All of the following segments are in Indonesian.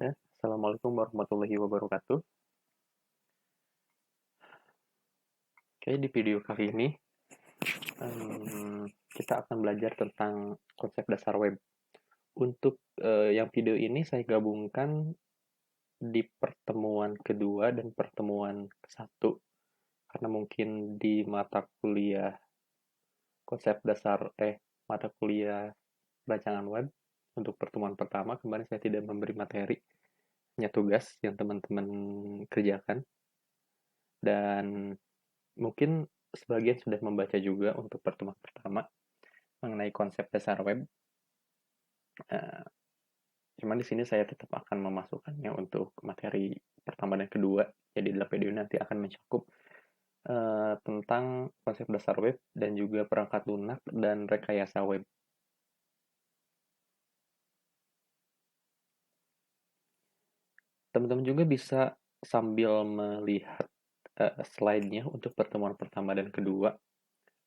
Ya, Assalamualaikum warahmatullahi wabarakatuh. Oke, di video kali ini kita akan belajar tentang konsep dasar web. Untuk yang video ini saya gabungkan di pertemuan kedua dan pertemuan ke-1 karena mungkin di mata kuliah konsep dasar mata kuliah rancangan web untuk pertemuan pertama kemarin saya tidak memberi materi, hanya tugas yang teman-teman kerjakan dan mungkin sebagian sudah membaca juga untuk pertemuan pertama mengenai konsep dasar web. Uh, Cuman di sini saya tetap akan memasukkannya untuk materi pertama dan kedua. Jadi dalam video nanti akan mencakup tentang konsep dasar web dan juga perangkat lunak dan rekayasa web. Teman-teman juga bisa sambil melihat slide-nya untuk pertemuan pertama dan kedua.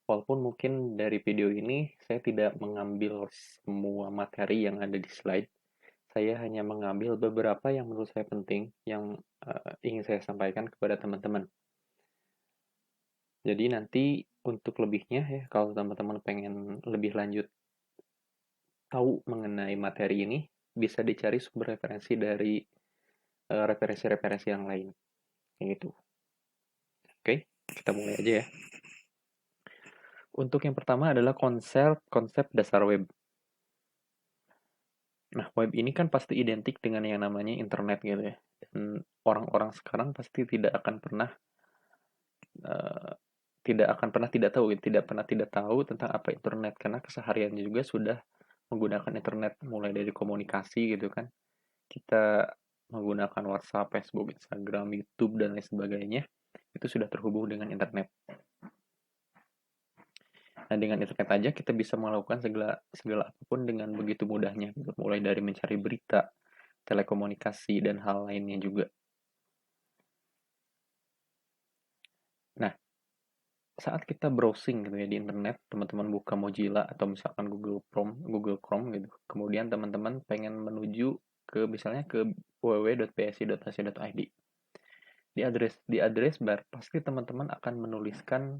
Walaupun mungkin dari video ini saya tidak mengambil semua materi yang ada di slide, saya hanya mengambil beberapa yang menurut saya penting yang ingin saya sampaikan kepada teman-teman. Jadi nanti untuk lebihnya ya, kalau teman-teman pengen lebih lanjut tahu mengenai materi ini, bisa dicari sumber referensi dari referensi-referensi yang lain. Yang itu. Oke, kita mulai aja ya. Untuk yang pertama adalah konsep dasar web. Nah, web ini kan pasti identik dengan yang namanya internet gitu ya. Dan orang-orang sekarang pasti uh, tidak akan pernah tidak tahu, tidak pernah tidak tahu tentang apa internet karena kesehariannya juga sudah menggunakan internet mulai dari komunikasi gitu kan. Kita menggunakan WhatsApp, Facebook, Instagram, YouTube dan lain sebagainya itu sudah terhubung dengan internet. Nah, dengan internet aja kita bisa melakukan segala apapun dengan begitu mudahnya, gitu. Mulai dari mencari berita, telekomunikasi dan hal lainnya juga. Nah, saat kita browsing gitu ya di internet, teman-teman buka Mozilla atau misalkan Google Chrome gitu. Kemudian teman-teman pengen menuju ke misalnya ke www.psi.ac.id. Di address bar pasti teman-teman akan menuliskan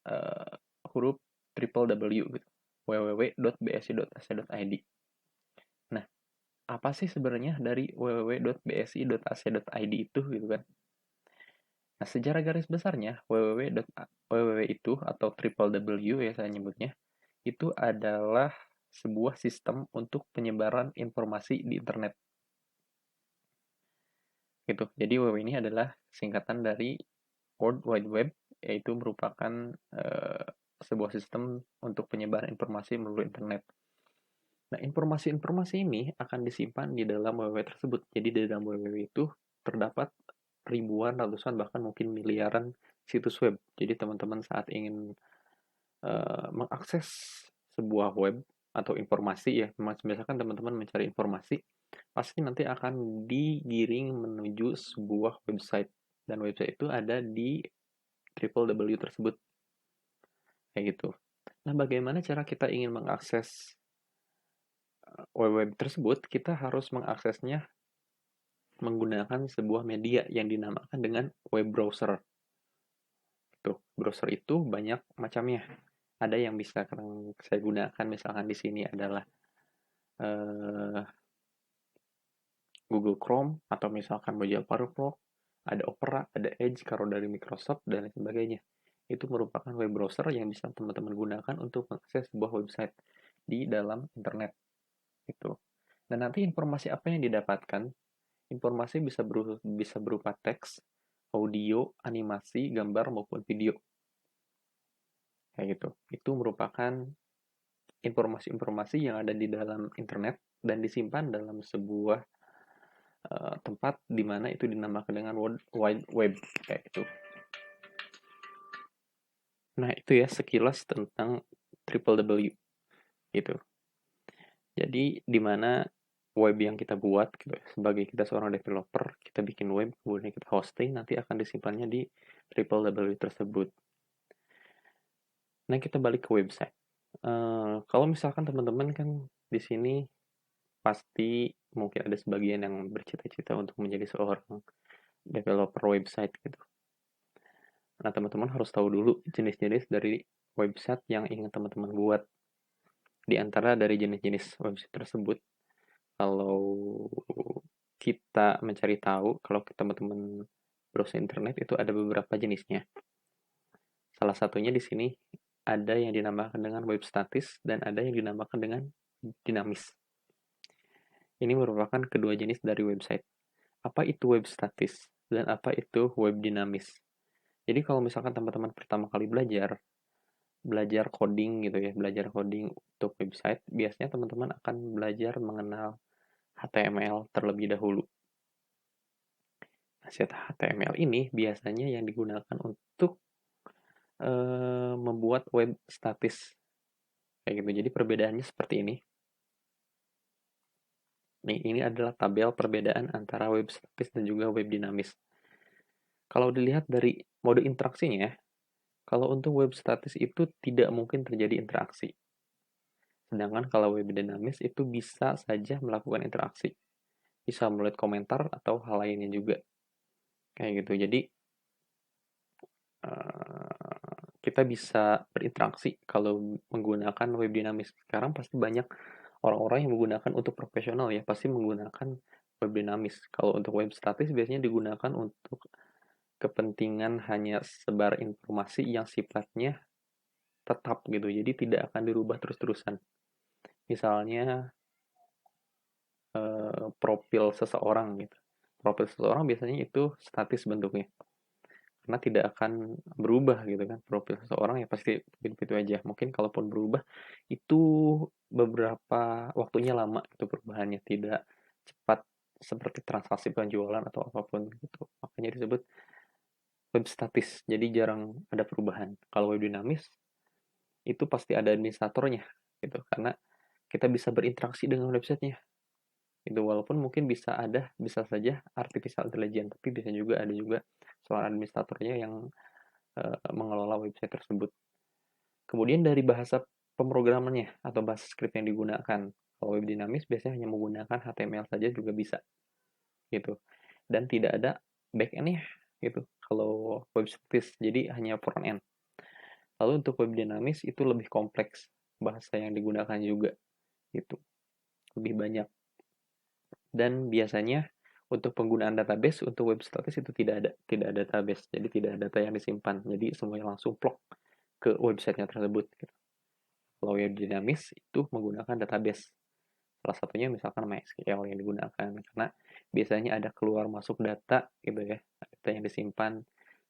uh, huruf triple W gitu. www.bsi.ac.id. Nah, apa sih sebenarnya dari www.bsi.ac.id itu gitu kan? Nah, secara garis besarnya www itu atau triple W ya saya nyebutnya, itu adalah sebuah sistem untuk penyebaran informasi di internet. Gitu. Jadi WWW ini adalah singkatan dari World Wide Web, yaitu merupakan sebuah sistem untuk penyebaran informasi melalui internet. Nah, informasi-informasi ini akan disimpan di dalam WWW tersebut. Jadi di dalam WWW itu terdapat ribuan, ratusan, bahkan mungkin miliaran situs web. Jadi teman-teman saat ingin mengakses sebuah web atau informasi ya, misalkan teman-teman mencari informasi, pasti nanti akan digiring menuju sebuah website. Dan website itu ada di triple W tersebut. Kayak gitu. Nah, bagaimana cara kita ingin mengakses web tersebut? Kita harus mengaksesnya menggunakan sebuah media yang dinamakan dengan web browser. Tuh, browser itu banyak macamnya. Ada yang bisa saya gunakan misalkan di sini adalah uh, Google Chrome atau misalkan Mozilla Firefox, ada Opera, ada Edge kalau dari Microsoft dan lain sebagainya. Itu merupakan web browser yang bisa teman-teman gunakan untuk mengakses sebuah website di dalam internet. Itu. Dan nanti informasi apa yang didapatkan? Informasi bisa berupa teks, audio, animasi, gambar maupun video. Kayak gitu. Itu merupakan informasi-informasi yang ada di dalam internet dan disimpan dalam sebuah tempat di mana itu dinamakan dengan World Wide Web kayak gitu. Nah, itu ya sekilas tentang triple W gitu. Jadi di mana web yang kita buat gitu, sebagai kita seorang developer, kita bikin web, kemudian kita hosting, nanti akan disimpannya di triple W tersebut. Nah, kita balik ke website. Kalau misalkan teman-teman kan di sini pasti mungkin ada sebagian yang bercita-cita untuk menjadi seorang developer website gitu. Nah, teman-teman harus tahu dulu jenis-jenis dari website yang ingin teman-teman buat. Di antara dari jenis-jenis website tersebut, kalau kita mencari tahu, kalau teman-teman browsing internet itu ada beberapa jenisnya. Salah satunya di sini ada yang dinamakan dengan web statis dan ada yang dinamakan dengan dinamis. Ini merupakan kedua jenis dari website. Apa itu web statis dan apa itu web dinamis? Jadi kalau misalkan teman-teman pertama kali belajar coding gitu ya, belajar coding untuk website, biasanya teman-teman akan belajar mengenal HTML terlebih dahulu. Nah, HTML ini biasanya yang digunakan untuk membuat web statis. Kayak gitu. Jadi perbedaannya seperti ini. Nih, ini adalah tabel perbedaan antara web statis dan juga web dinamis. Kalau dilihat dari mode interaksinya, kalau untuk web statis itu tidak mungkin terjadi interaksi. Sedangkan kalau web dinamis itu bisa saja melakukan interaksi. Bisa melihat komentar atau hal lainnya juga. Kayak gitu. Jadi kita bisa berinteraksi kalau menggunakan web dinamis. Sekarang pasti banyak orang-orang yang menggunakan untuk profesional ya, pasti menggunakan web dinamis. Kalau untuk web statis biasanya digunakan untuk kepentingan hanya sebar informasi yang sifatnya tetap gitu. Jadi tidak akan dirubah terus-terusan. Misalnya profil seseorang gitu. Profil seseorang biasanya itu statis bentuknya. Karena tidak akan berubah gitu kan, profil seseorang ya pasti begitu aja. Mungkin kalaupun berubah itu beberapa waktunya lama itu perubahannya, tidak cepat seperti transaksi penjualan atau apapun gitu. Makanya disebut web statis, jadi jarang ada perubahan. Kalau web dinamis itu pasti ada administratornya gitu, karena kita bisa berinteraksi dengan websitenya itu, walaupun mungkin bisa saja artificial intelligence, tapi bisa juga ada juga seorang administratornya yang mengelola website tersebut. Kemudian dari bahasa pemrogramannya atau bahasa script yang digunakan. Kalau web dinamis biasanya hanya menggunakan HTML saja juga bisa gitu. Dan tidak ada back-end-nya gitu. Kalau web statis jadi hanya front end. Lalu untuk web dinamis itu lebih kompleks bahasa yang digunakan juga gitu. Lebih banyak. Dan biasanya untuk penggunaan database untuk web statis itu tidak ada database. Jadi tidak ada data yang disimpan. Jadi semuanya langsung plok ke websitenya tersebut gitu. Kalau web dinamis itu menggunakan database. Salah satunya misalkan MySQL yang digunakan karena biasanya ada keluar masuk data gitu ya, data yang disimpan,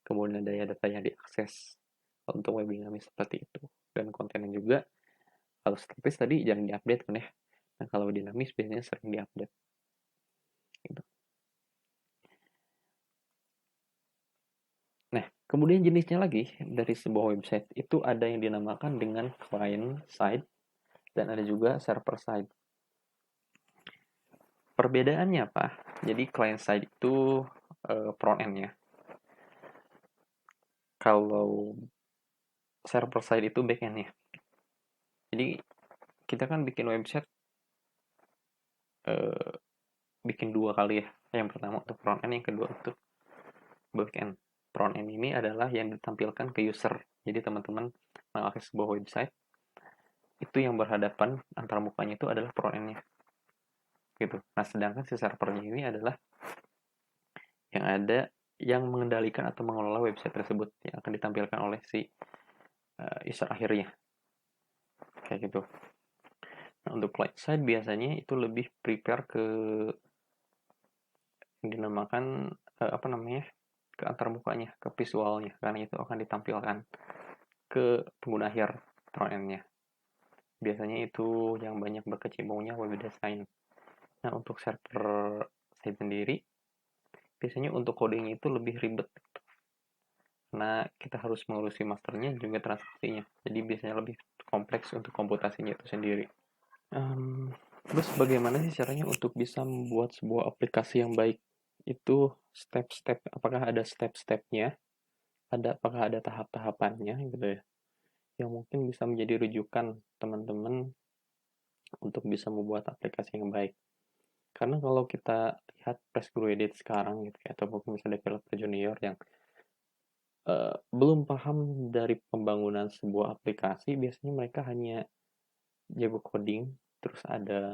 kemudian ada data yang diakses. Untuk web dinamis seperti itu. Dan kontennya juga kalau statis tadi jangan diupdate kan ya. Nah, kalau dinamis biasanya sering diupdate. Gitu. Nah, kemudian jenisnya lagi dari sebuah website itu ada yang dinamakan dengan client side dan ada juga server side. Perbedaannya apa? Jadi client side itu front end-nya. Kalau server side itu back end-nya. Jadi kita kan bikin website bikin dua kali ya. Yang pertama untuk front end, yang kedua untuk back end. Front end ini adalah yang ditampilkan ke user. Jadi teman-teman mengakses sebuah website itu yang berhadapan antara mukanya itu adalah front end-nya. Gitu. Nah, sedangkan si servernya ini adalah yang mengendalikan atau mengelola website tersebut yang akan ditampilkan oleh si user akhirnya. Kayak gitu. Nah, untuk client side biasanya itu lebih prepare ke yang dinamakan ke antarmukanya, ke visualnya, karena itu akan ditampilkan ke pengguna akhir front end-nya. Biasanya itu yang banyak berkecimpungnya web design. Nah, untuk server side sendiri biasanya untuk coding itu lebih ribet karena kita harus mengurusi masternya juga transaksinya, jadi biasanya lebih kompleks untuk komputasinya itu sendiri. Terus bagaimana sih caranya untuk bisa membuat sebuah aplikasi yang baik? Itu step-step, apakah ada step-stepnya? Apakah ada tahap-tahapannya gitu ya? Yang mungkin bisa menjadi rujukan teman-teman untuk bisa membuat aplikasi yang baik. Karena kalau kita lihat fresh graduate sekarang gitu ya, atau mungkin misalnya developer junior yang belum paham dari pembangunan sebuah aplikasi, biasanya mereka hanya jago coding, terus ada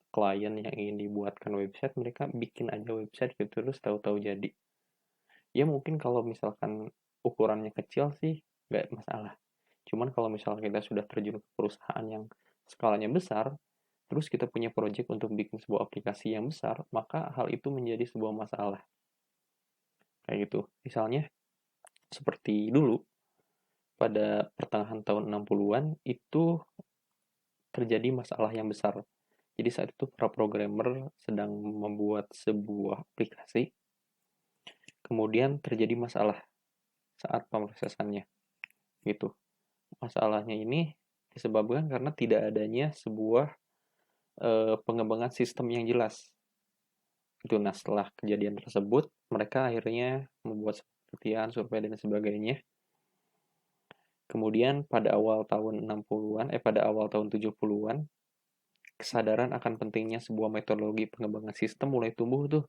klien yang ingin dibuatkan website, mereka bikin aja website gitu, terus tahu-tahu jadi. Ya mungkin kalau misalkan ukurannya kecil sih nggak masalah. Cuman kalau misalnya kita sudah terjun ke perusahaan yang skalanya besar, terus kita punya project untuk bikin sebuah aplikasi yang besar, maka hal itu menjadi sebuah masalah. Kayak gitu. Misalnya, seperti dulu, pada pertengahan tahun 60-an, itu terjadi masalah yang besar. Jadi saat itu para programmer sedang membuat sebuah aplikasi, kemudian terjadi masalah saat pemrosesannya. Gitu. Masalahnya ini disebabkan karena tidak adanya sebuah pengembangan sistem yang jelas. Itu, nah setelah kejadian tersebut, mereka akhirnya membuat penelitian, survei dan sebagainya. Kemudian pada awal tahun 70-an, kesadaran akan pentingnya sebuah metodologi pengembangan sistem mulai tumbuh tuh.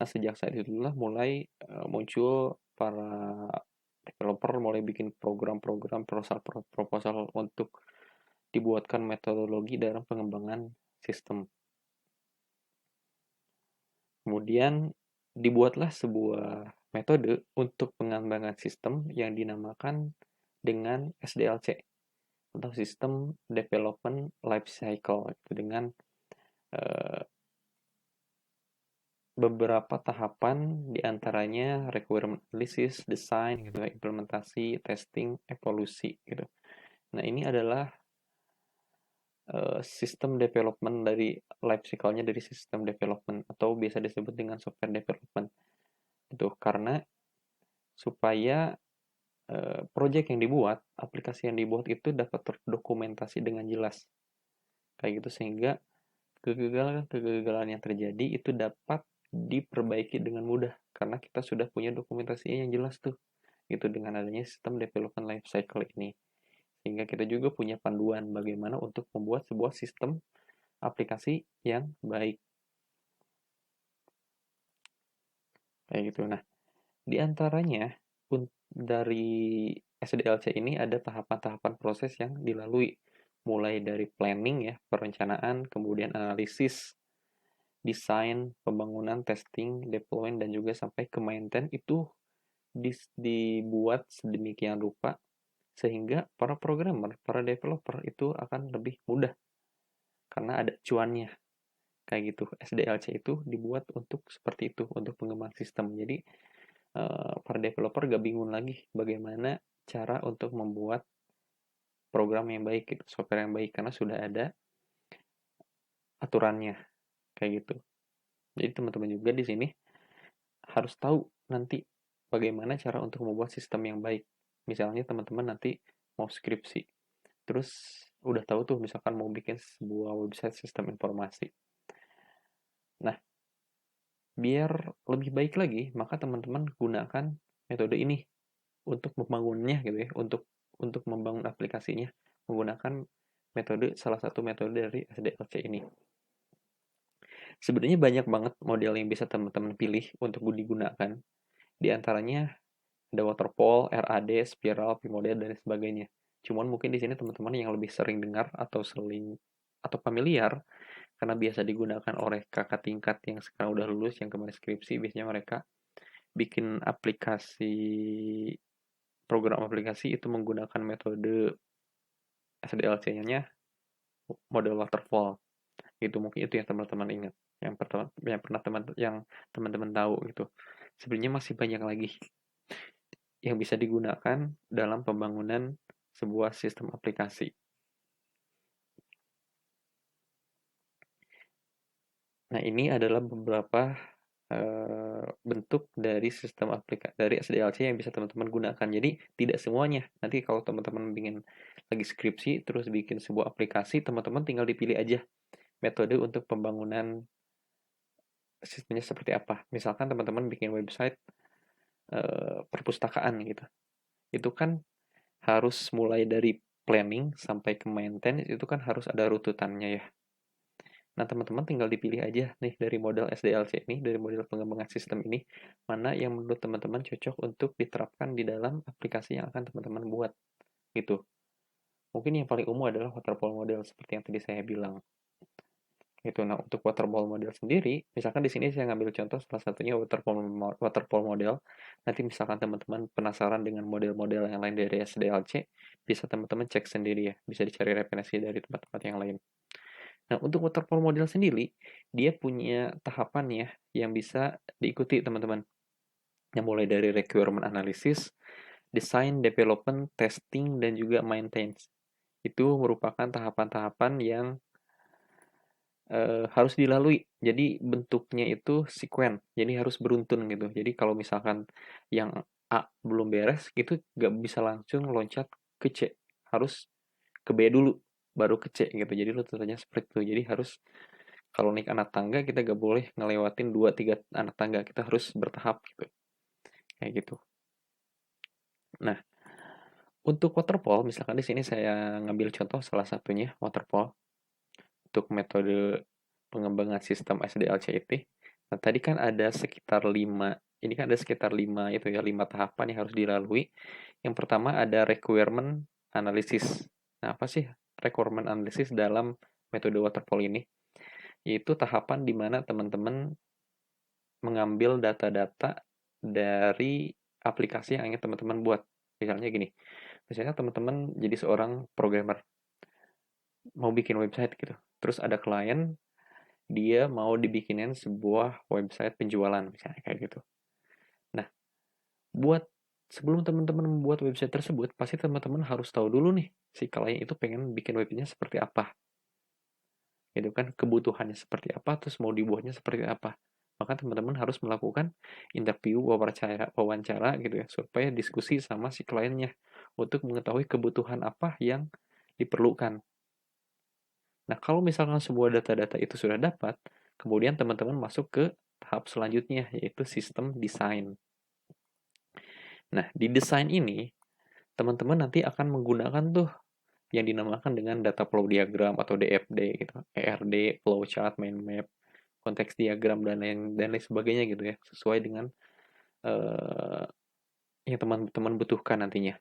Nah, sejak saat itulah mulai muncul para developer mulai bikin program-program proposal untuk dibuatkan metodologi dalam pengembangan sistem. Kemudian dibuatlah sebuah metode untuk pengembangan sistem yang dinamakan dengan SDLC atau System Development Life Cycle, dengan eh, beberapa tahapan diantaranya requirement analysis, design, gitu, implementasi, testing, evolusi gitu. Nah, ini adalah sistem development dari life cycle-nya dari sistem development atau biasa disebut dengan software development. Itu karena supaya project yang dibuat, aplikasi yang dibuat itu dapat terdokumentasi dengan jelas. Kayak gitu sehingga kegagalan-kegagalan yang terjadi itu dapat diperbaiki dengan mudah karena kita sudah punya dokumentasinya yang jelas tuh. Gitu dengan adanya sistem development life cycle ini. Sehingga kita juga punya panduan bagaimana untuk membuat sebuah sistem aplikasi yang baik. Kayak gitu. Nah, di antaranya dari SDLC ini ada tahapan-tahapan proses yang dilalui, mulai dari planning ya, perencanaan, kemudian analisis, desain, pembangunan, testing, deployment, dan juga sampai ke maintain itu dibuat sedemikian rupa sehingga para programmer, para developer itu akan lebih mudah karena ada cuannya. Kayak gitu. SDLC itu dibuat untuk seperti itu, untuk pengembangan sistem. Jadi para developer gak bingung lagi bagaimana cara untuk membuat program yang baik, gitu, software yang baik karena sudah ada aturannya kayak gitu. Jadi teman-teman juga di sini harus tahu nanti bagaimana cara untuk membuat sistem yang baik. Misalnya teman-teman nanti mau skripsi, terus udah tahu tuh misalkan mau bikin sebuah website sistem informasi. Nah, biar lebih baik lagi, maka teman-teman gunakan metode ini untuk membangunnya gitu ya, untuk membangun aplikasinya menggunakan salah satu metode dari SDLC ini. Sebenarnya banyak banget model yang bisa teman-teman pilih untuk digunakan. Di antaranya ada waterfall, RAD, spiral, P-model dan sebagainya. Cuman mungkin di sini teman-teman yang lebih sering dengar atau familiar karena biasa digunakan oleh kakak tingkat yang sekarang udah lulus yang kemarin skripsi, biasanya mereka bikin program aplikasi itu menggunakan metode SDLC-nya model waterfall. Itu mungkin itu yang teman-teman ingat, yang teman-teman tahu gitu. Sebenarnya masih banyak lagi yang bisa digunakan dalam pembangunan sebuah sistem aplikasi. Nah, ini adalah beberapa bentuk dari sistem aplikasi dari SDLC yang bisa teman-teman gunakan. Jadi tidak semuanya. Nanti kalau teman-teman ingin lagi skripsi terus bikin sebuah aplikasi, teman-teman tinggal dipilih aja metode untuk pembangunan sistemnya seperti apa. Misalkan teman-teman bikin website perpustakaan gitu. Itu kan harus mulai dari planning sampai ke maintain, itu kan harus ada rututannya ya. Nah, teman-teman tinggal dipilih aja nih dari model SDLC ini, dari model pengembangan sistem ini, mana yang menurut teman-teman cocok untuk diterapkan di dalam aplikasi yang akan teman-teman buat, gitu. Mungkin yang paling umum adalah waterfall model seperti yang tadi saya bilang. Gitu. Nah, untuk waterfall model sendiri, misalkan di sini saya ngambil contoh salah satunya waterfall model. Nanti misalkan teman-teman penasaran dengan model-model yang lain dari SDLC, bisa teman-teman cek sendiri ya, bisa dicari referensi dari tempat-tempat yang lain. Nah, untuk waterfall model sendiri, dia punya tahapan ya yang bisa diikuti teman-teman. Yang mulai dari requirement analysis, design, development, testing, dan juga maintenance. Itu merupakan tahapan-tahapan yang harus dilalui. Jadi bentuknya itu sekuen, jadi harus beruntun gitu. Jadi kalau misalkan yang A belum beres, itu nggak bisa langsung loncat ke C. Harus ke B dulu, baru ke C gitu. Jadi runtutannya seperti itu. Jadi harus kalau naik anak tangga kita nggak boleh ngelewatin 2-3 anak tangga. Kita harus bertahap gitu. Kayak gitu. Nah, untuk waterfall, misalkan di sini saya ngambil contoh salah satunya waterfall untuk metode pengembangan sistem SDLC itu. Nah, tadi kan ada sekitar 5, ini kan ada sekitar 5 itu ya, 5 tahapan yang harus dilalui. Yang pertama ada requirement analysis. Nah, apa sih requirement analysis dalam metode waterfall ini? Yaitu tahapan di mana teman-teman mengambil data-data dari aplikasi yang ingin teman-teman buat. Misalnya gini, misalnya teman-teman jadi seorang programmer, mau bikin website gitu. Terus ada klien, dia mau dibikinin sebuah website penjualan, misalnya kayak gitu. Nah, buat sebelum teman-teman membuat website tersebut, pasti teman-teman harus tahu dulu nih, si klien itu pengen bikin webnya seperti apa. Gitu kan, kebutuhannya seperti apa, terus mau dibuatnya seperti apa. Maka teman-teman harus melakukan interview, wawancara gitu ya, supaya diskusi sama si kliennya untuk mengetahui kebutuhan apa yang diperlukan. Nah, kalau misalkan sebuah data-data itu sudah dapat, kemudian teman-teman masuk ke tahap selanjutnya, yaitu sistem desain. Nah, di desain ini, teman-teman nanti akan menggunakan tuh yang dinamakan dengan data flow diagram atau DFD gitu, ERD, flowchart, mind map, konteks diagram dan lain sebagainya gitu ya, sesuai dengan eh, yang teman-teman butuhkan nantinya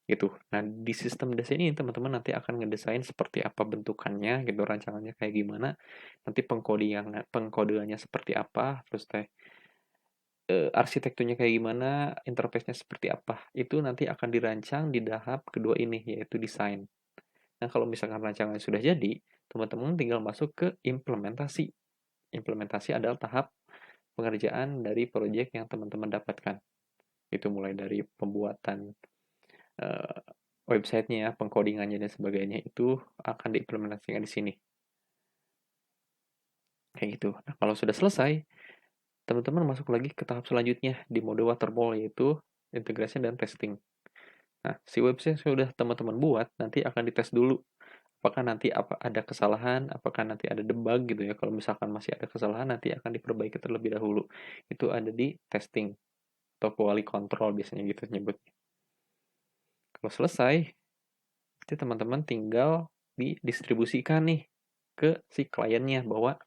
gitu. Nah, di sistem desain ini teman-teman nanti akan ngedesain seperti apa bentukannya gitu, rancangannya kayak gimana, nanti pengkodeannya seperti apa, terus teh arsitekturnya kayak gimana, interface-nya seperti apa. Itu nanti akan dirancang di tahap kedua ini, yaitu desain. Nah, kalau misalkan rancangan sudah jadi, teman-teman tinggal masuk ke implementasi. Implementasi adalah tahap pengerjaan dari proyek yang teman-teman dapatkan. Itu mulai dari pembuatan uh, websitenya, pengkodingannya, dan sebagainya. Itu akan diimplementasikan di sini. Kayak gitu. Nah, kalau sudah selesai, teman-teman masuk lagi ke tahap selanjutnya di mode waterfall, yaitu integration dan testing. Nah, si website yang sudah teman-teman buat nanti akan dites dulu. Apakah nanti ada kesalahan, apakah nanti ada debug gitu ya. Kalau misalkan masih ada kesalahan, nanti akan diperbaiki terlebih dahulu. Itu ada di testing atau quality control biasanya gitu nyebutnya. Kalau selesai, nanti teman-teman tinggal didistribusikan nih ke si kliennya bahwa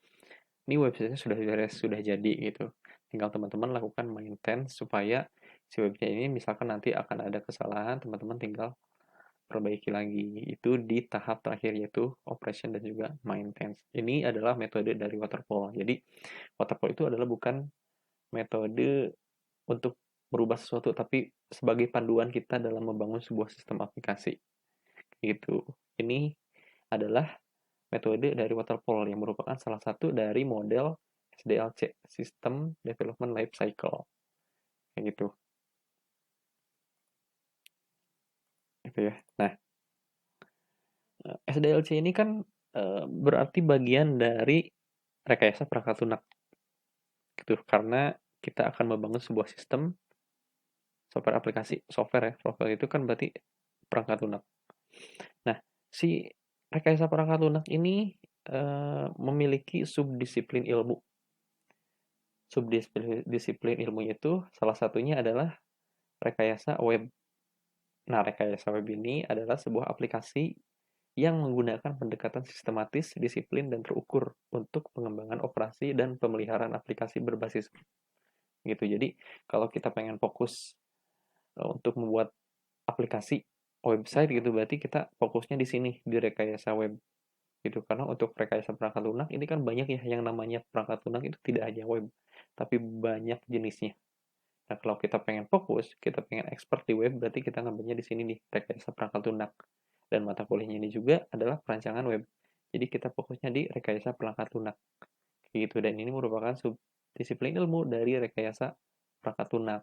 ini websitenya sudah beres, sudah jadi gitu. Tinggal teman-teman lakukan maintenance supaya si website ini misalkan nanti akan ada kesalahan, teman-teman tinggal perbaiki lagi. Itu di tahap terakhir yaitu operation dan juga maintenance. Ini adalah metode dari waterfall. Jadi waterfall itu adalah bukan metode untuk merubah sesuatu, tapi sebagai panduan kita dalam membangun sebuah sistem aplikasi. Gitu. Ini adalah metode dari waterfall yang merupakan salah satu dari model SDLC, System Development Life Cycle. Kayak gitu. Gitu ya. Nah, SDLC ini kan berarti bagian dari rekayasa perangkat lunak gitu, karena kita akan membangun sebuah sistem software aplikasi. Software itu kan berarti perangkat lunak. Nah, si rekayasa perangkat lunak ini memiliki subdisiplin ilmu. Subdisiplin ilmu itu salah satunya adalah rekayasa web. Nah, rekayasa web ini adalah sebuah aplikasi yang menggunakan pendekatan sistematis, disiplin, dan terukur untuk pengembangan operasi dan pemeliharaan aplikasi berbasis gitu. Jadi kalau kita pengen fokus untuk membuat aplikasi website gitu, berarti kita fokusnya di sini di rekayasa web gitu. Karena untuk rekayasa perangkat lunak ini kan banyak ya, yang namanya perangkat lunak itu tidak hanya web, tapi banyak jenisnya. Nah, kalau kita pengen fokus, kita pengen expert di web, berarti kita ngambilnya di sini nih, rekayasa perangkat lunak. Dan mata kuliahnya ini juga adalah perancangan web. Jadi kita fokusnya di rekayasa perangkat lunak. Gitu. Dan ini merupakan subdisiplin ilmu dari rekayasa perangkat lunak,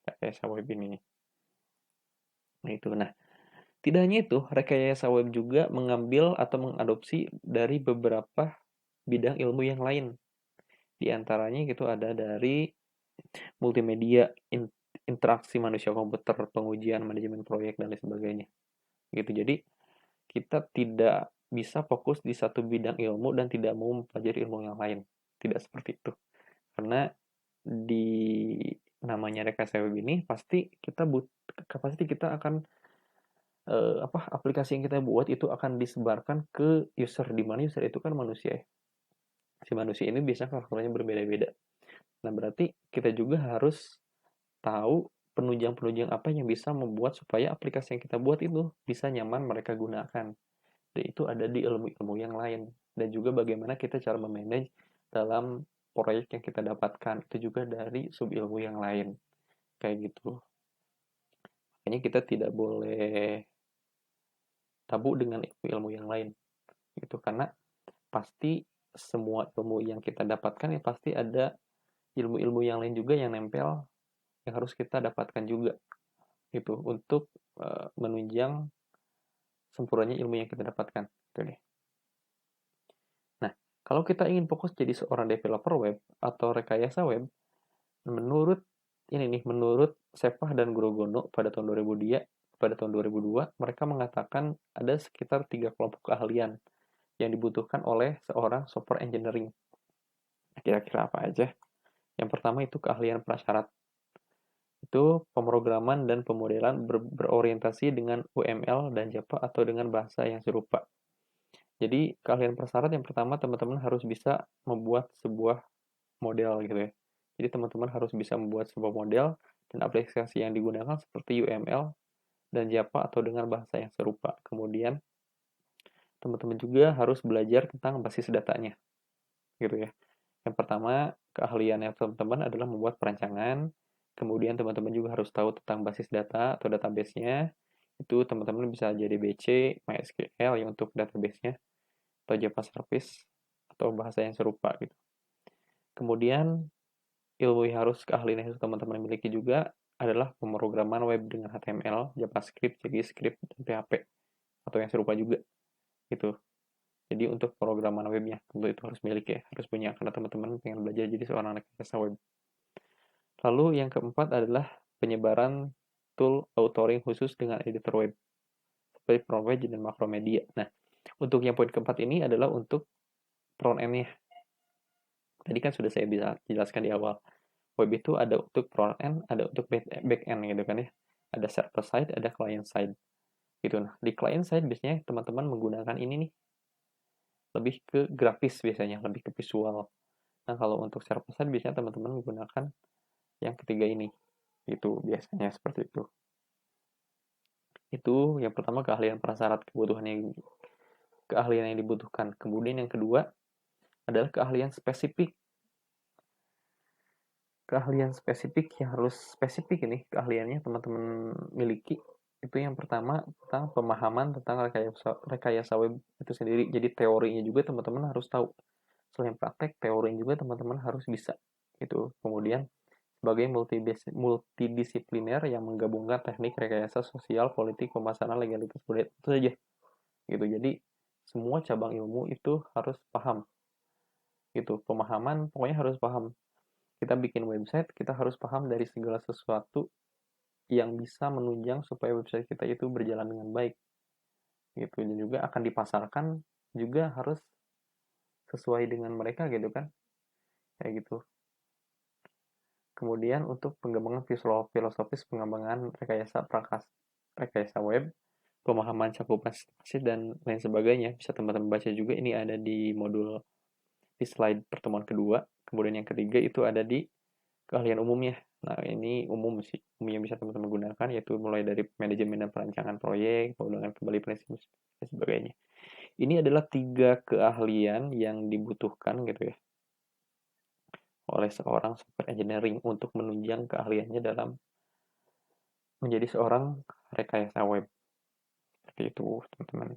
rekayasa web ini. Nah, itu. Nah, tidak hanya itu, rekayasa web juga mengambil atau mengadopsi dari beberapa bidang ilmu yang lain. Di antaranya gitu ada dari multimedia, interaksi manusia komputer, pengujian, manajemen proyek, dan lain sebagainya. Gitu. Jadi kita tidak bisa fokus di satu bidang ilmu dan tidak mau mempelajari ilmu yang lain. Tidak seperti itu. Karena di namanya rekayasa web ini pasti kita akan aplikasi yang kita buat itu akan disebarkan ke user, di mana user itu kan manusia ya. Si manusia ini biasanya karakternya berbeda-beda. Nah, berarti kita juga harus tahu penunjang-penunjang apa yang bisa membuat supaya aplikasi yang kita buat itu bisa nyaman mereka gunakan. Dan itu ada di ilmu-ilmu yang lain. Dan juga bagaimana kita cara memanage dalam proyek yang kita dapatkan. Itu juga dari sub-ilmu yang lain. Kayak gitu. Makanya kita tidak boleh tabu dengan ilmu-ilmu yang lain. Gitu. Karena pasti semua ilmu yang kita dapatkan ya pasti ada ilmu-ilmu yang lain juga yang nempel yang harus kita dapatkan juga gitu untuk menunjang sempurnanya ilmu yang kita dapatkan gitu deh. Nah, kalau kita ingin fokus jadi seorang developer web atau rekayasa web, menurut Sepah dan Grogono pada tahun 2002 mereka mengatakan ada sekitar 3 kelompok keahlian yang dibutuhkan oleh seorang software engineering. Kira-kira apa aja? Yang pertama itu keahlian prasyarat. Itu pemrograman dan pemodelan berorientasi dengan UML dan Java atau dengan bahasa yang serupa. Jadi keahlian prasyarat yang pertama teman-teman harus bisa membuat sebuah model gitu ya. Jadi teman-teman harus bisa membuat sebuah model dan aplikasi yang digunakan seperti UML dan Java atau dengan bahasa yang serupa. Kemudian teman-teman juga harus belajar tentang basis datanya gitu ya. Yang pertama, keahliannya teman-teman adalah membuat perancangan. Kemudian teman-teman juga harus tahu tentang basis data atau database-nya. Itu teman-teman bisa JDBC, MySQL yang untuk database-nya, atau Java Service, atau bahasa yang serupa gitu. Kemudian, ilmu yang keahlian yang harus teman-teman miliki juga adalah pemrograman web dengan HTML, JavaScript, JavaScript, dan PHP, atau yang serupa juga gitu. Jadi untuk pemrograman webnya tentu itu harus milik ya, harus punya karena teman-teman pengen belajar jadi seorang rekayasa web. Lalu yang keempat adalah penyebaran tool authoring khusus dengan editor web seperti ProPage dan Macromedia. Nah, untuk yang poin keempat ini adalah untuk front end-nya. Tadi kan sudah saya bisa jelaskan di awal. Web itu ada untuk front end, ada untuk back end gitu kan ya. Ada server side, ada client side. Gitu. Nah, di client side biasanya teman-teman menggunakan ini nih lebih ke grafis biasanya, lebih ke visual. Nah, kalau untuk server side biasanya teman-teman menggunakan yang ketiga ini. Itu biasanya seperti itu. Itu yang pertama keahlian prasyarat keahlian yang dibutuhkan. Kemudian yang kedua adalah keahlian spesifik. Keahlian spesifik yang harus spesifik ini keahliannya teman-teman miliki. Itu yang pertama tentang pemahaman tentang rekayasa web itu sendiri. Jadi teorinya juga teman-teman harus tahu. Selain praktek, teorinya juga teman-teman harus bisa. Itu. Kemudian sebagai multidisipliner yang menggabungkan teknik rekayasa sosial, politik, pemasaran, legalitas, budaya, itu saja. Gitu. Jadi semua cabang ilmu itu harus paham. Gitu. Pemahaman pokoknya harus paham. Kita bikin website, kita harus paham dari segala sesuatu yang bisa menunjang supaya website kita itu berjalan dengan baik. Gitu. Dan juga akan dipasarkan juga harus sesuai dengan mereka gitu kan. Kayak gitu. Kemudian untuk pengembangan filosofis pengembangan rekayasa web, pemahaman cakupan sintaksis dan lain sebagainya. Bisa teman-teman baca juga, ini ada di modul di slide pertemuan kedua. Kemudian yang ketiga itu ada di keahlian umumnya. Nah, ini umum sih, umum yang bisa teman-teman gunakan, yaitu mulai dari manajemen dan perancangan proyek, pengulangan kembali prinsip dan sebagainya. Ini adalah 3 keahlian yang dibutuhkan gitu ya oleh seorang software engineering untuk menunjang keahliannya dalam menjadi seorang rekayasa web. Seperti itu, teman-teman.